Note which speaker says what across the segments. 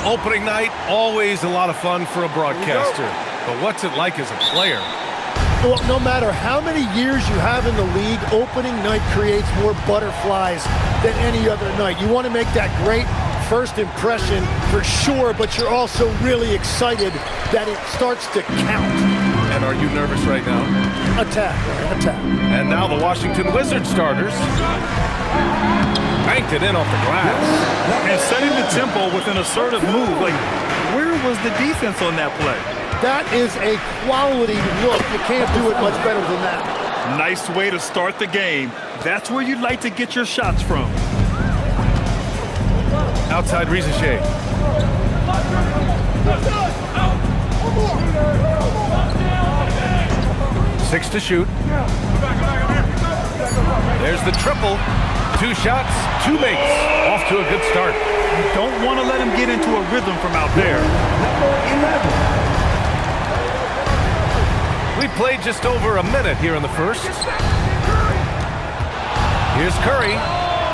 Speaker 1: Opening night, always a lot of fun for a broadcaster. But what's it like as a player?
Speaker 2: Well, no matter how many years you have in the league, opening night creates more butterflies than any other night. You want to make that great first impression for sure, but you're also really excited that it starts to count.
Speaker 1: And are you nervous right now?
Speaker 2: Attack.
Speaker 1: And now the Washington Wizards starters. Banked it in off the glass.
Speaker 3: And setting the tempo with an assertive move. Like, where was the defense on that play?
Speaker 2: That is a quality look. You can't do it much better than that.
Speaker 3: Nice way to start the game. That's where you'd like to get your shots from.
Speaker 1: Outside Rizachet. Six to shoot. There's the triple. 2 shots, 2 makes. Off to a good start.
Speaker 3: You don't want to let him get into a rhythm from out there.
Speaker 1: We played just over a minute here in the first. Here's Curry.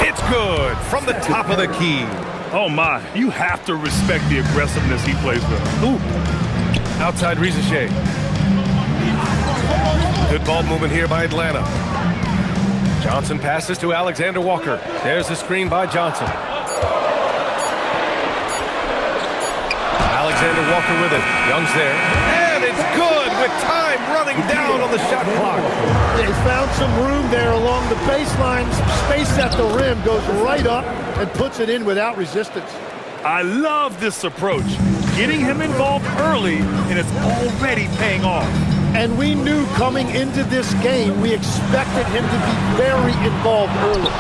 Speaker 1: It's good from the top of the key.
Speaker 3: Oh my, you have to respect the aggressiveness he plays with. Ooh.
Speaker 1: Outside Rizachet. Good ball movement here by Atlanta. Johnson passes to Alexander Walker. There's the screen by Johnson. Alexander Walker with it. Young's there. And it's good with time running down on the shot clock.
Speaker 2: They found some room there along the baseline. Space at the rim, goes right up and puts it in without resistance.
Speaker 3: I love this approach. Getting him involved early, and it's already paying off.
Speaker 2: And we knew coming into this game, we expected him to be very involved early.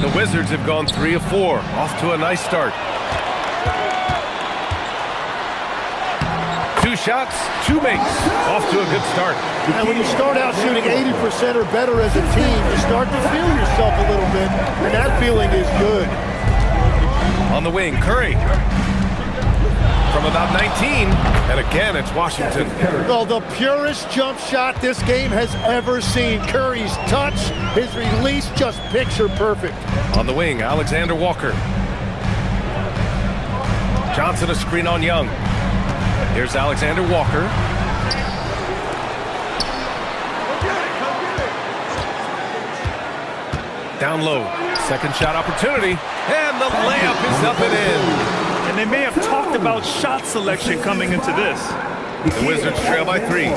Speaker 1: The Wizards have gone 3 of 4. Off to a nice start. 2 shots, 2 makes. Off to a good start.
Speaker 2: And when you start out shooting 80% or better as a team, you start to feel yourself a little bit, and that feeling is good.
Speaker 1: On the wing, Curry. From about 19, and again, it's Washington.
Speaker 2: Well, the purest jump shot this game has ever seen. Curry's touch, his release, just picture perfect.
Speaker 1: On the wing, Alexander Walker. Johnson a screen on Young. Here's Alexander Walker. Down low. Second shot opportunity. And the layup is up and in.
Speaker 3: And they may have talked about shot selection coming into this.
Speaker 1: The Wizards trail by 3.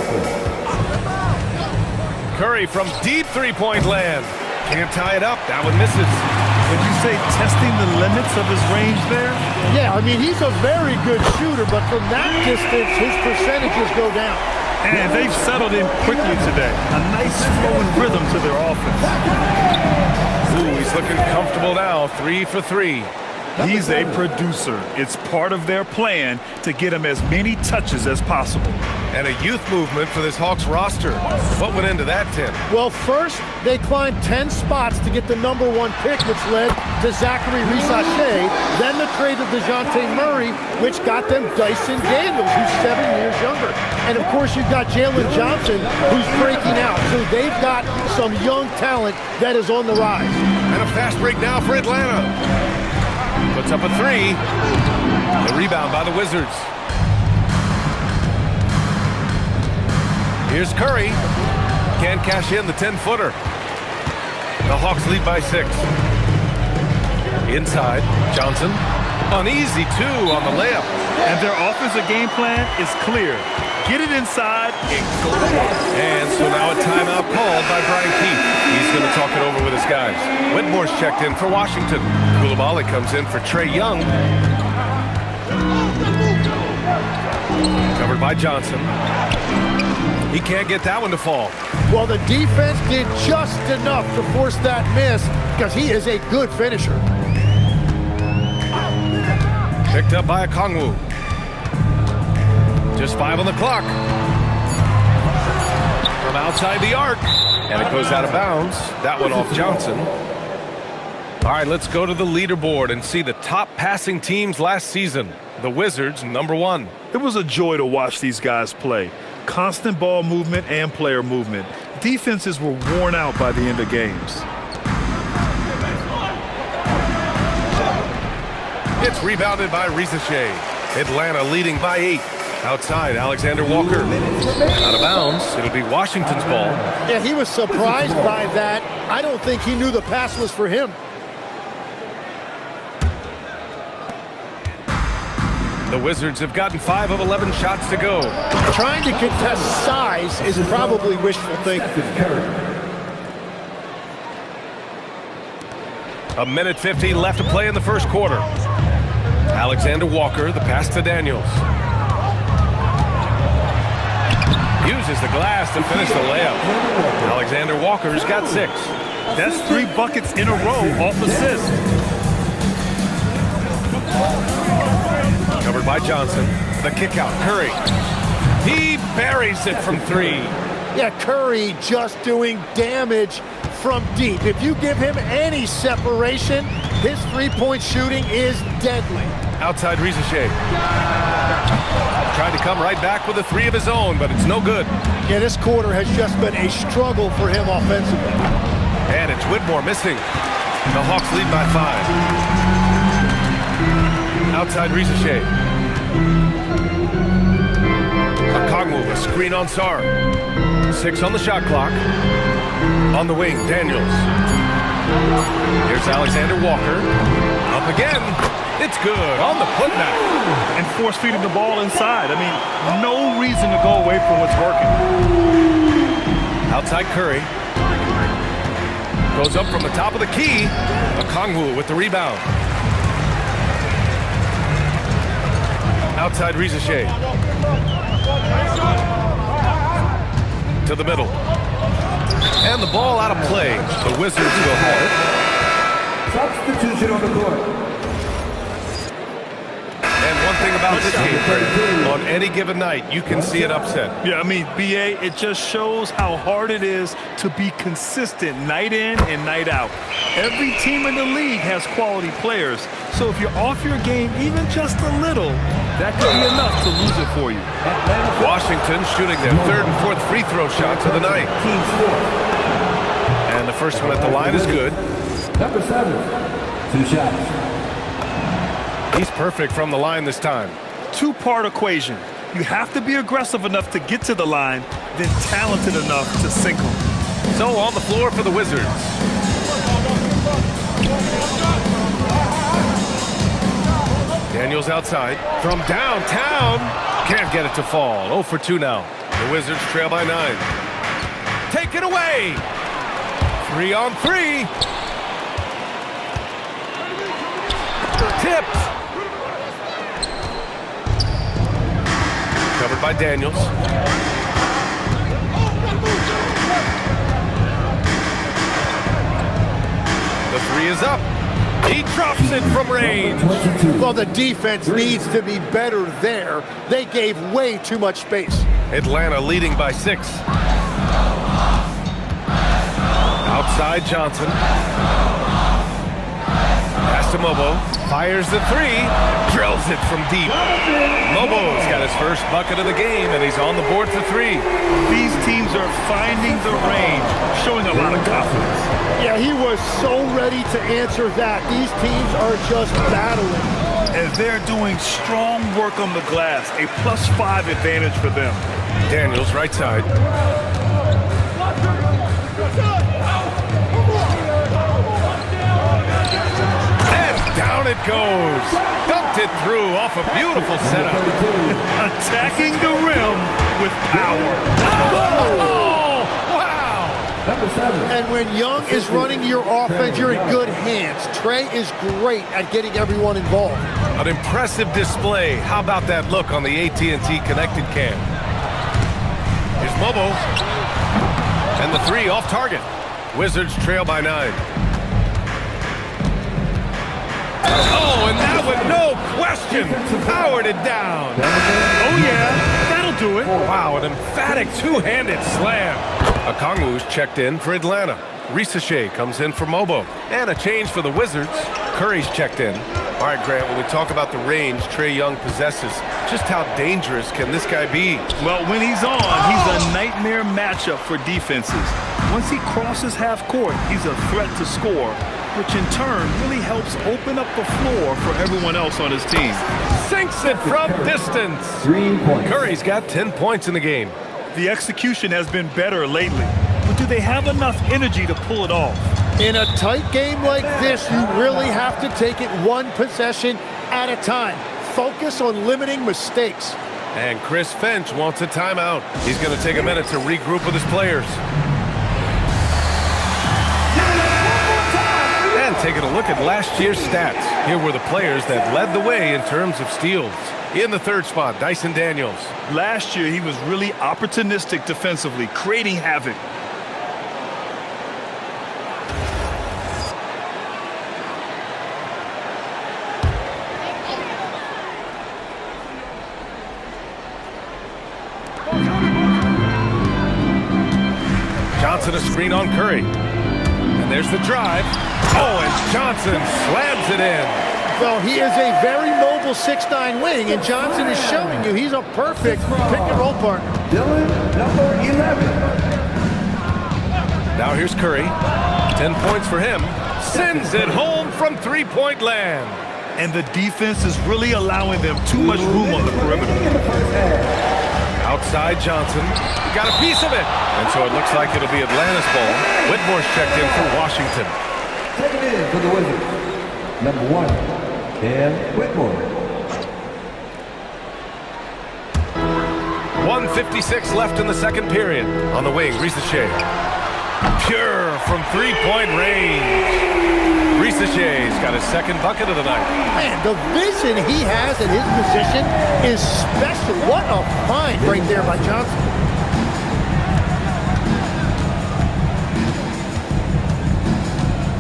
Speaker 1: Curry from deep three-point land. Can't tie it up. That one misses.
Speaker 3: Would you say testing the limits of his range there?
Speaker 2: Yeah, I mean, he's a very good shooter, but from that distance, his percentages go down.
Speaker 3: And they've settled in quickly today. A nice flowing rhythm to their offense.
Speaker 1: Ooh, he's looking comfortable now. 3 for 3.
Speaker 3: He's a producer. It's part of their plan to get him as many touches as possible.
Speaker 1: And a youth movement for this Hawks roster. What went into that, Tim?
Speaker 2: Well, first, they climbed 10 spots to get the #1 pick, which led to Zachary Rizachet. Then the trade of DeJounte Murray, which got them Dyson Daniels, who's 7 years younger. And, of course, you've got Jalen Johnson, who's breaking out. So they've got some young talent that is on the rise.
Speaker 1: And a fast break now for Atlanta. Puts up a 3. The rebound by the Wizards. Here's Curry. Can't cash in the 10-footer. The Hawks lead by 6. Inside, Johnson. An easy 2 on the layup.
Speaker 3: And their offensive game plan is clear. Get it inside and go.
Speaker 1: And so now a timeout called by Brian Keefe. He's going to talk it over with his guys. Whitmore's checked in for Washington. Coulibaly comes in for Trae Young. Covered by Johnson. He can't get that one to fall.
Speaker 2: Well, the defense did just enough to force that miss because he is a good finisher.
Speaker 1: Picked up by Okongwu. Just 5 on the clock. From outside the arc. And it goes out of bounds. That one off Johnson. All right, let's go to the leaderboard and see the top passing teams last season. The Wizards, #1.
Speaker 3: It was a joy to watch these guys play. Constant ball movement and player movement. Defenses were worn out by the end of games.
Speaker 1: It's rebounded by Risache. Atlanta leading by 8. Outside, Alexander Walker. Out of bounds. It'll be Washington's ball.
Speaker 2: Yeah, he was surprised by that. I don't think he knew the pass was for him.
Speaker 1: The Wizards have gotten 5 of 11 shots to go.
Speaker 2: Trying to contest size is probably wishful thinking.
Speaker 1: 1:50 left to play in the first quarter. Alexander Walker, the pass to Daniels. Uses the glass to finish the layup. Alexander Walker's got 6.
Speaker 3: That's 3 buckets in a row off assist.
Speaker 1: Covered by Johnson. The kick out. Curry. He buries it from 3.
Speaker 2: Yeah, Curry just doing damage from deep. If you give him any separation, his three-point shooting is deadly.
Speaker 1: Outside Risache. Tried to come right back with a 3 of his own, but it's no good.
Speaker 2: Yeah, this quarter has just been a struggle for him offensively.
Speaker 1: And it's Whitmore missing. The Hawks lead by 5. Outside Risache. Okongwu, a screen on Sarr. 6 on the shot clock. On the wing, Daniels. Here's Alexander Walker. Up again. It's good on the putback.
Speaker 3: And force feeding the ball inside. I mean, no reason to go away from what's working.
Speaker 1: Outside Curry. Goes up from the top of the key. Okongwu with the rebound. Outside Risache. To the middle. And the ball out of play. The Wizards will have it.
Speaker 4: Substitution on the court.
Speaker 1: And one thing about this game, Fred, on any given night, you can see an upset.
Speaker 3: Yeah, I mean, BA, it just shows how hard it is to be consistent night in and night out. Every team in the league has quality players. So if you're off your game even just a little, that could be enough to lose it for you.
Speaker 1: Washington shooting their 3rd and 4th free throw shots of the night.
Speaker 4: Team score.
Speaker 1: And the first one at the line is good.
Speaker 4: Number 7. 2 shots.
Speaker 1: He's perfect from the line this time.
Speaker 3: 2-part equation. You have to be aggressive enough to get to the line, then talented enough to sink them.
Speaker 1: So on the floor for the Wizards. Daniels outside. From downtown. Can't get it to fall. 0 for 2 now. The Wizards trail by 9. Take it away. 3 on 3. Tipped. Covered by Daniels. The 3 is up. He drops it from range.
Speaker 2: Well, the defense needs to be better there. They gave way too much space.
Speaker 1: Atlanta leading by 6. Outside Johnson. Pass to Mobo. Fires the 3. Drills it from deep. Mobo's got his first bucket of the game, and he's on the board for 3.
Speaker 3: These teams are finding the range, showing a lot of confidence.
Speaker 2: Yeah, he was so ready to answer that. These teams are just battling.
Speaker 3: And they're doing strong work on the glass, a +5 advantage for them.
Speaker 1: Daniels right side. And down it goes. Dumped it through off a beautiful setup.
Speaker 3: Attacking the rim with power.
Speaker 1: Oh, wow.
Speaker 4: Number 7.
Speaker 2: And when Young is running your offense, you're in good hands. Trey is great at getting everyone involved.
Speaker 1: An impressive display. How about that look on the AT&T connected cam? Here's Mobo. And the 3 off target. Wizards trail by 9. Oh, and that one, no question, powered it down.
Speaker 3: Oh, yeah, that'll do it.
Speaker 1: Wow, an emphatic two-handed slam. Okongwu's checked in for Atlanta. Risache comes in for Mobo. And a change for the Wizards. Curry's checked in. All right, Grant, when we talk about the range Trae Young possesses, just how dangerous can this guy be?
Speaker 3: Well, when he's on, he's a nightmare matchup for defenses. Once he crosses half court, he's a threat to score. which in turn really helps open up the floor for everyone else on his team.
Speaker 1: Sinks it from distance.
Speaker 4: 3 points.
Speaker 1: Curry's got 10 points in the game.
Speaker 3: The execution has been better lately, but do they have enough energy to pull it off?
Speaker 2: In a tight game like this, you really have to take it one possession at a time. Focus on limiting mistakes.
Speaker 1: And Chris Finch wants a timeout. He's going to take a minute to regroup with his players. And taking a look at last year's stats. Here were the players that led the way in terms of steals. In the third spot, Dyson Daniels.
Speaker 3: Last year, he was really opportunistic defensively, creating havoc.
Speaker 1: Johnson a screen on Curry. And there's the drive. Oh, and Johnson slams it in.
Speaker 2: Well, he is a very mobile 6'9" wing, and Johnson is showing you he's a perfect pick-and-roll partner.
Speaker 4: Dylan, number 11.
Speaker 1: Now here's Curry. 10 points for him. Sends it home from three-point land.
Speaker 3: And the defense is really allowing them too much room on the perimeter.
Speaker 1: Outside Johnson. Got a piece of it. And so it looks like it'll be Atlanta's ball. Whitmore's checked in for Washington.
Speaker 4: Taking in for the Wizards. Number 1, Cam Whitmore.
Speaker 1: 1:56 left in the second period. On the wing, Risacher. Pure from three-point range. Risach's got his second bucket of the night.
Speaker 2: Man, the vision he has in his position is special. What a find right there by Johnson.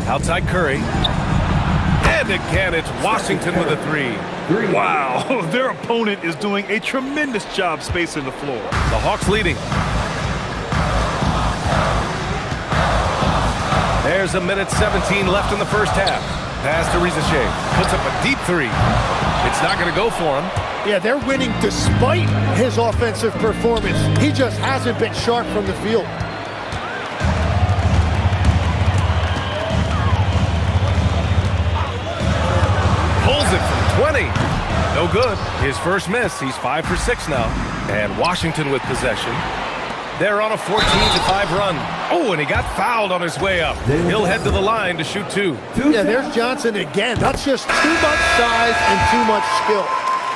Speaker 1: Outside Curry. And again, it's Washington with a three.
Speaker 3: Wow, their opponent is doing a tremendous job spacing the floor.
Speaker 1: The Hawks leading. There's a minute 17 left in the first half. Pass to Risacher. Puts up a deep three. It's not going to go for him.
Speaker 2: Yeah, they're winning despite his offensive performance. He just hasn't been sharp from the field.
Speaker 1: Pulls it from 20. No good. His first miss. He's 5 for 6 now. And Washington with possession. They're on a 14-5 run. Oh, and he got fouled on his way up. He'll head to the line to shoot two.
Speaker 2: Yeah, there's Johnson again. That's just too much size and too much skill.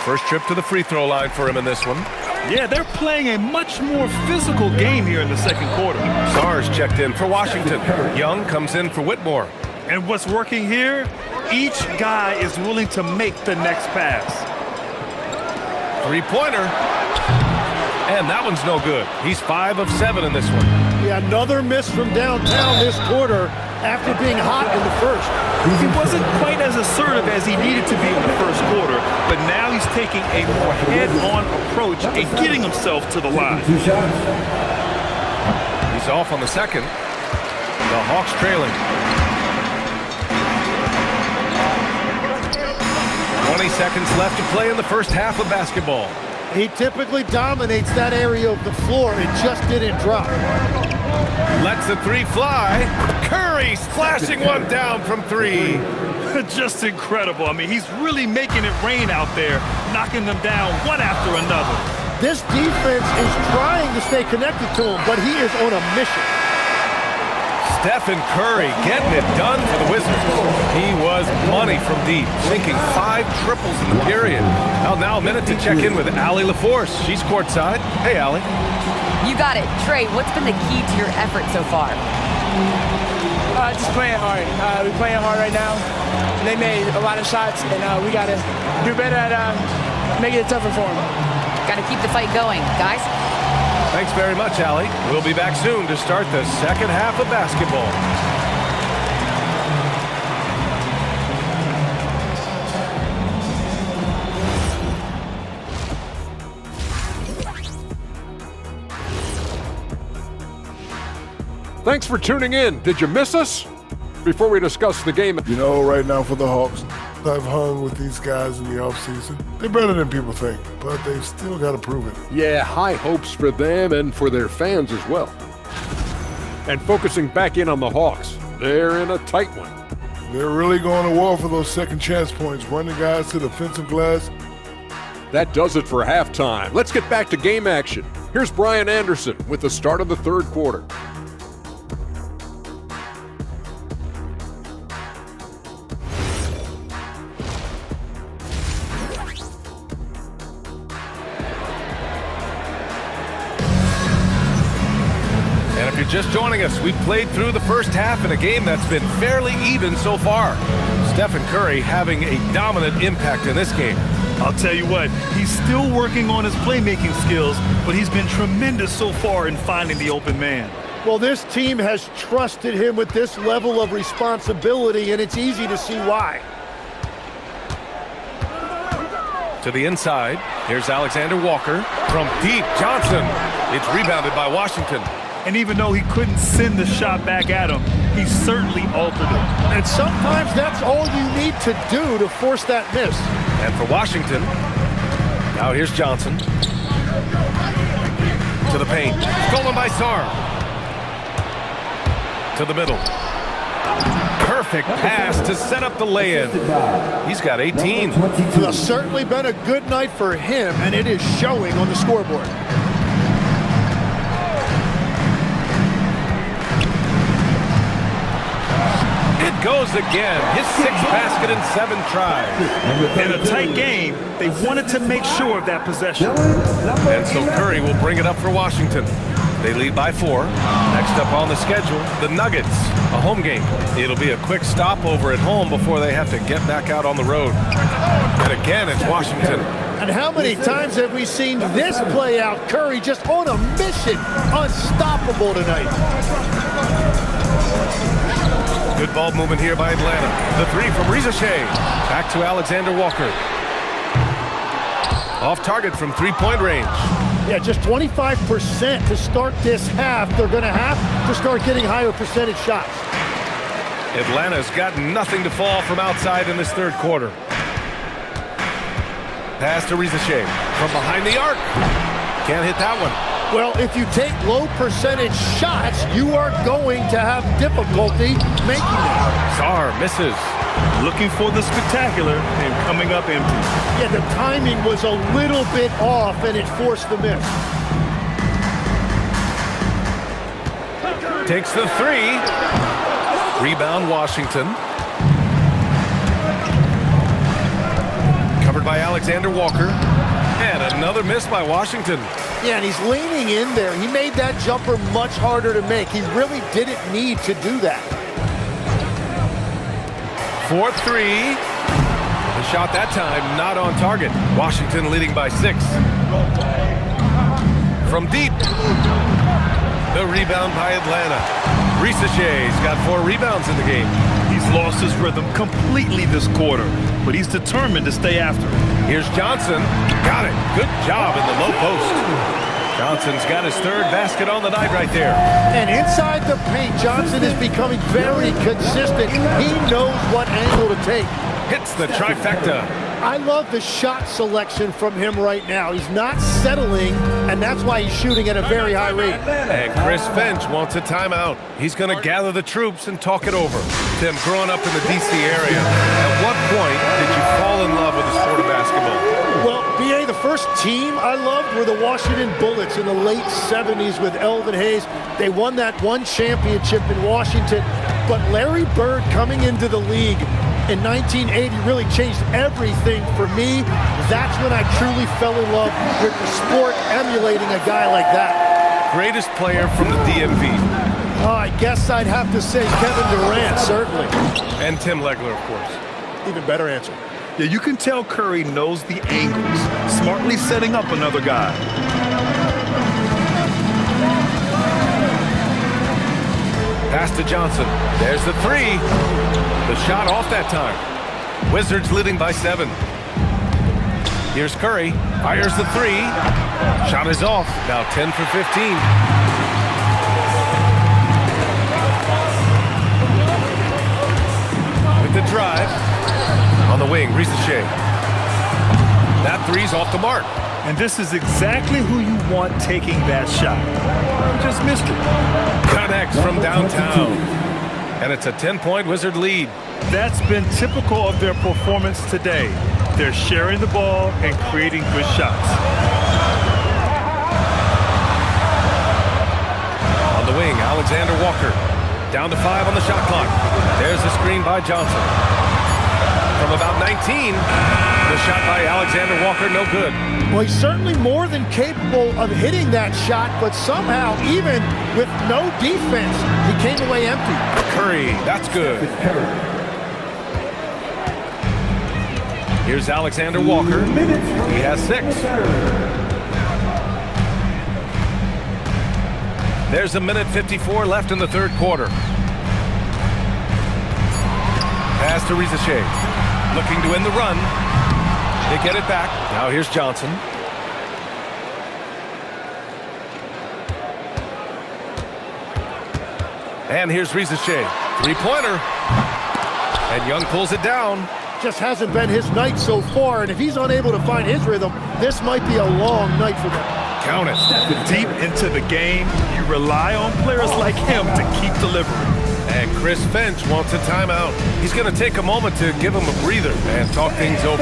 Speaker 1: First trip to the free throw line for him in this one.
Speaker 3: Yeah, they're playing a much more physical game here in the second quarter.
Speaker 1: Sars checked in for Washington. Young comes in for Whitmore.
Speaker 3: And what's working here? Each guy is willing to make the next pass.
Speaker 1: Three-pointer. And that one's no good. He's 5 of 7 in this one.
Speaker 2: Yeah, another miss from downtown this quarter after being hot in the first.
Speaker 3: He wasn't quite as assertive as he needed to be in the first quarter, but now he's taking a more head-on approach and getting himself to the line.
Speaker 4: 2 shots.
Speaker 1: He's off on the second. The Hawks trailing. 20 seconds left to play in the first half of basketball.
Speaker 2: He typically dominates that area of the floor. It just didn't drop.
Speaker 1: Lets the three fly. Curry splashing one down from 3.
Speaker 3: Just incredible. I mean, he's really making it rain out there, knocking them down one after another.
Speaker 2: This defense is trying to stay connected to him, but he is on a mission.
Speaker 1: Stephen Curry getting it done for the Wizards. He was money from deep, sinking 5 triples in the period. Now a minute to check in with Allie LaForce. She's courtside. Hey, Allie.
Speaker 5: You got it. Trey, what's been the key to your effort so far?
Speaker 6: Just playing hard. We're playing hard right now. They made a lot of shots, and we got to do better at making it tougher for them.
Speaker 5: Got to keep the fight going, guys.
Speaker 1: Thanks very much, Allie. We'll be back soon to start the second half of basketball.
Speaker 7: Thanks for tuning in. Did you miss us? Before we discuss the game,
Speaker 8: You know, right now for the Hawks, I've hung with these guys in the offseason. They're better than people think, but they've still got to prove it.
Speaker 7: yeah, high hopes for them and for their fans as well. And focusing back in on the Hawks, they're in a tight one.
Speaker 8: They're really going to war for those second chance points, running guys to the offensive glass.
Speaker 7: That does it for halftime. Let's get back to game action. Here's Brian Anderson with the start of the third quarter.
Speaker 1: And if you're just joining us, we've played through the first half in a game that's been fairly even so far. Stephen Curry having a dominant impact in this game.
Speaker 3: I'll tell you what, he's still working on his playmaking skills, but he's been tremendous so far in finding the open man.
Speaker 2: Well, this team has trusted him with this level of responsibility, and it's easy to see why.
Speaker 1: To the inside, here's Alexander Walker. From deep, Johnson. It's rebounded by Washington.
Speaker 3: And even though he couldn't send the shot back at him, he certainly altered it.
Speaker 2: And sometimes that's all you need to do to force that miss.
Speaker 1: And for Washington, now here's Johnson. To the paint. Stolen by Sarr. To the middle. Perfect pass to set up the lay-in. He's got 18.
Speaker 2: Well, certainly been a good night for him, and it is showing on the scoreboard.
Speaker 1: It goes again. His sixth basket in 7 tries.
Speaker 3: In a tight game, they wanted to make sure of that possession.
Speaker 1: And so Curry will bring it up for Washington. They lead by 4. Next up on the schedule, the Nuggets, a home game. It'll be a quick stopover at home before they have to get back out on the road. And again, it's Washington.
Speaker 2: And how many times have we seen this play out? Curry just on a mission, unstoppable tonight.
Speaker 1: Good ball movement here by Atlanta. The 3 from Reza Shea. Back to Alexander Walker. Off target from 3-point range.
Speaker 2: Yeah, just 25% to start this half. They're going to have to start getting higher percentage shots.
Speaker 1: Atlanta's got nothing to fall from outside in this third quarter. Pass to Reza Shea. From behind the arc. Can't hit that one.
Speaker 2: Well, if you take low percentage shots, you are going to have difficulty making them.
Speaker 1: Sarr misses.
Speaker 3: Looking for the spectacular and coming up empty.
Speaker 2: Yeah, the timing was a little bit off, and it forced the miss.
Speaker 1: Takes the 3. Rebound Washington. Covered by Alexander Walker. And another miss by Washington.
Speaker 2: Yeah, and he's leaning in there. He made that jumper much harder to make. He really didn't need to do that.
Speaker 1: 4-3. The shot that time not on target. Washington leading by 6. From deep. The rebound by Atlanta. Reza Shea's got 4 rebounds in the game.
Speaker 3: He's lost his rhythm completely this quarter, but he's determined to stay after it.
Speaker 1: Here's Johnson. Got it. Good job in the low post. Johnson's got his 3rd basket on the night right there.
Speaker 2: And inside the paint, Johnson is becoming very consistent. He knows what angle to take.
Speaker 1: Hits the trifecta.
Speaker 2: I love the shot selection from him right now. He's not settling, and that's why he's shooting at a very high rate.
Speaker 1: And Chris Finch wants a timeout. He's going to gather the troops and talk it over. Tim, growing up in the D.C. area, at what point did you fall in love with the sport of basketball?
Speaker 2: Well, B.A., the first team I loved were the Washington Bullets in the late 70s with Elvin Hayes. They won that one championship in Washington. But Larry Bird coming into the league in 1980 really changed everything for me. That's when I truly fell in love with the sport, emulating a guy like that.
Speaker 1: Greatest player from the DMV.
Speaker 2: Oh, I guess I'd have to say Kevin Durant, certainly.
Speaker 1: And Tim Legler, of course.
Speaker 2: Even better answer.
Speaker 3: Yeah, you can tell Curry knows the angles, smartly setting up another guy.
Speaker 1: Pass to Johnson. There's the 3. The shot off that time. Wizards leading by 7. Here's Curry. Fires the 3. Shot is off. Now 10 for 15. With the drive. On the wing, Reza Shea. That 3's off the mark.
Speaker 3: And this is exactly who you want taking that shot. Just missed it.
Speaker 1: Connects from downtown. And it's a 10-point Wizard lead.
Speaker 3: That's been typical of their performance today. They're sharing the ball and creating good shots.
Speaker 1: On the wing, Alexander Walker. Down to 5 on the shot clock. There's the screen by Johnson. From about 19, the shot by Alexander Walker, no good.
Speaker 2: Well, he's certainly more than capable of hitting that shot, but somehow, even with no defense, he came away empty.
Speaker 1: Curry, that's good. Here's Alexander Walker. He has 6. There's a minute 54 left in the third quarter. Pass to Riza Shea. Looking to win the run. They get it back. Now here's Johnson. And here's Riza Shea. Three-pointer. And Young pulls it down.
Speaker 2: Just hasn't been his night so far, and if he's unable to find his rhythm, this might be a long night for them.
Speaker 1: Count it.
Speaker 3: Deep into the game, you rely on players like him to keep delivering.
Speaker 1: And Chris Finch wants a timeout. He's going to take a moment to give him a breather and talk things over.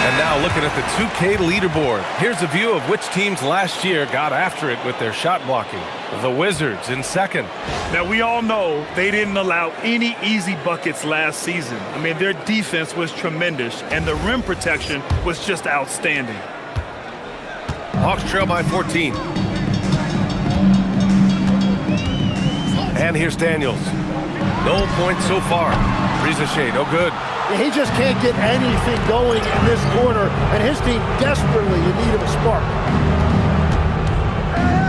Speaker 1: And now looking at the 2K leaderboard. Here's a view of which teams last year got after it with their shot blocking. The Wizards in second.
Speaker 3: Now, we all know they didn't allow any easy buckets last season. I mean, their defense was tremendous, and the rim protection was just outstanding.
Speaker 1: Hawks trail by 14. And here's Daniels. No points so far. Riza Shea, no good.
Speaker 2: He just can't get anything going in this quarter, and his team desperately in need of a spark.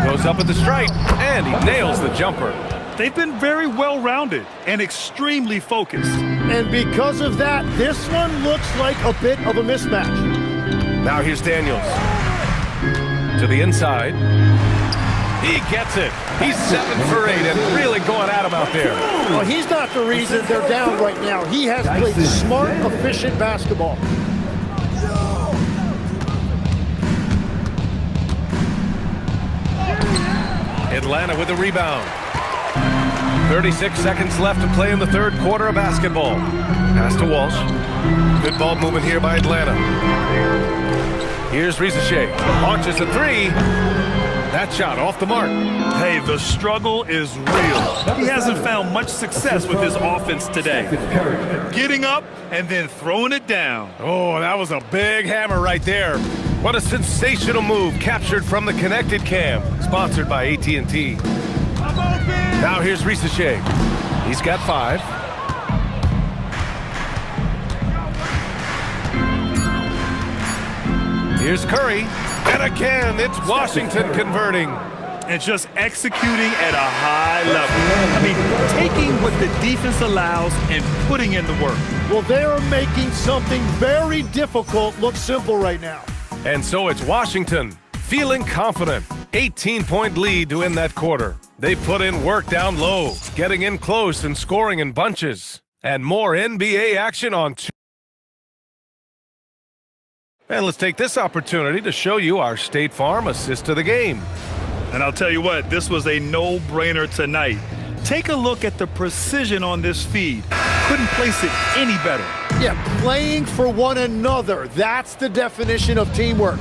Speaker 1: Goes up at the stripe, and he nails the jumper.
Speaker 3: They've been very well-rounded and extremely focused.
Speaker 2: And because of that, this one looks like a bit of a mismatch.
Speaker 1: Now here's Daniels. To the inside. He gets it. He's 7 for 8 and really going at him out there.
Speaker 2: Well, he's not the reason they're down right now. He has played smart, efficient basketball.
Speaker 1: Atlanta with the rebound. 36 seconds left to play in the third quarter of basketball. Pass to Walsh. Good ball movement here by Atlanta. Here's Riza Shea. Launches a 3. That shot off the mark.
Speaker 3: Hey, the struggle is real. He hasn't found much success with his offense today. Getting up and then throwing it down.
Speaker 1: Oh, that was a big hammer right there. What a sensational move captured from the Connected Cam, sponsored by AT&T. Now here's Riza Shea. He's got 5. Here's Curry. And again, it's Washington converting.
Speaker 3: And just executing at a high level. I mean, taking what the defense allows and putting in the work.
Speaker 2: Well, they are making something very difficult look simple right now.
Speaker 1: And so it's Washington, feeling confident. 18-point lead to end that quarter. They put in work down low, getting in close and scoring in bunches. And more NBA action on 2. And let's take this opportunity to show you our State Farm assist to the game.
Speaker 3: And I'll tell you what, this was a no-brainer tonight. Take a look at the precision on this feed. Couldn't place it any better.
Speaker 2: Yeah, playing for one another. That's the definition of teamwork.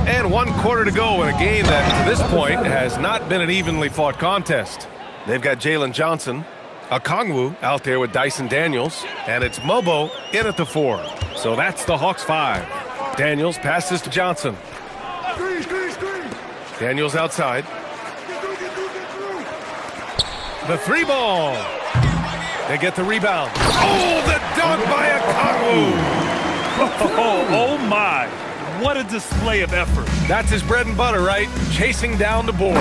Speaker 1: And 1 quarter to go in a game that, to this point, has not been an evenly fought contest. They've got Jalen Johnson, Okongwu out there with Dyson Daniels, and it's Mobo in at the 4. So that's the Hawks 5. Daniels passes to Johnson. Daniels outside. The 3 ball. They get the rebound. Oh, the dunk by Okongwu.
Speaker 3: Oh my. What a display of effort.
Speaker 1: That's his bread and butter, right? Chasing down the boards.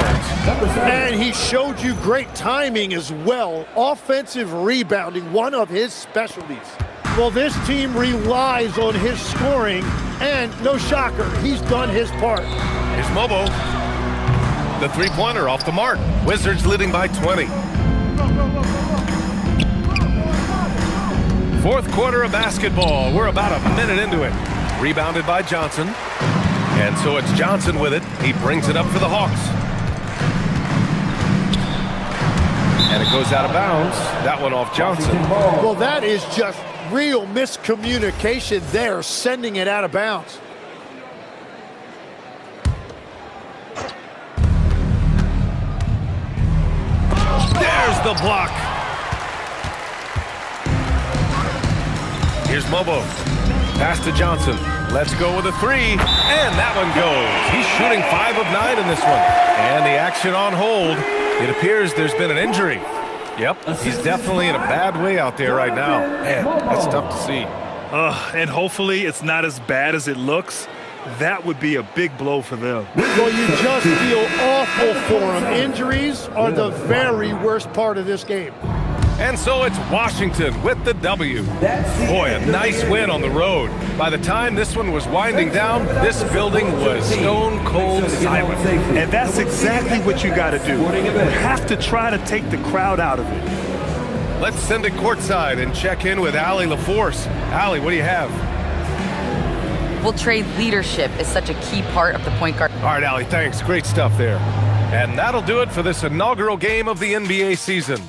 Speaker 2: And he showed you great timing as well. Offensive rebounding, one of his specialties. Well, this team relies on his scoring, and no shocker, he's done his part.
Speaker 1: Here's Mobo. The 3-pointer off the mark. Wizards leading by 20. Fourth quarter of basketball. We're about a minute into it. Rebounded by Johnson. And so it's Johnson with it. He brings it up for the Hawks. And it goes out of bounds. That one off Johnson.
Speaker 2: Well, that is just real miscommunication there, sending it out of bounds.
Speaker 1: There's the block. Here's Mobo. Pass to Johnson. Let's go with a three. And that one goes. He's shooting 5 of 9 in this one. And the action on hold. It appears there's been an injury. Yep, he's definitely in a bad way out there right now. Man, that's tough to see.
Speaker 3: And hopefully it's not as bad as it looks. That would be a big blow for them.
Speaker 2: Well, you just feel awful for them. Injuries are the very worst part of this game.
Speaker 1: And so it's Washington with the W. Boy, a nice win on the road. By the time this one was winding down, this building was stone cold silent.
Speaker 3: And that's exactly what you got to do. You have to try to take the crowd out of it.
Speaker 1: Let's send it courtside and check in with Allie LaForce. Allie, what do you have?
Speaker 5: Well, Trey, leadership is such a key part of the point guard.
Speaker 1: All right, Allie, thanks. Great stuff there. And that'll do it for this inaugural game of the NBA season.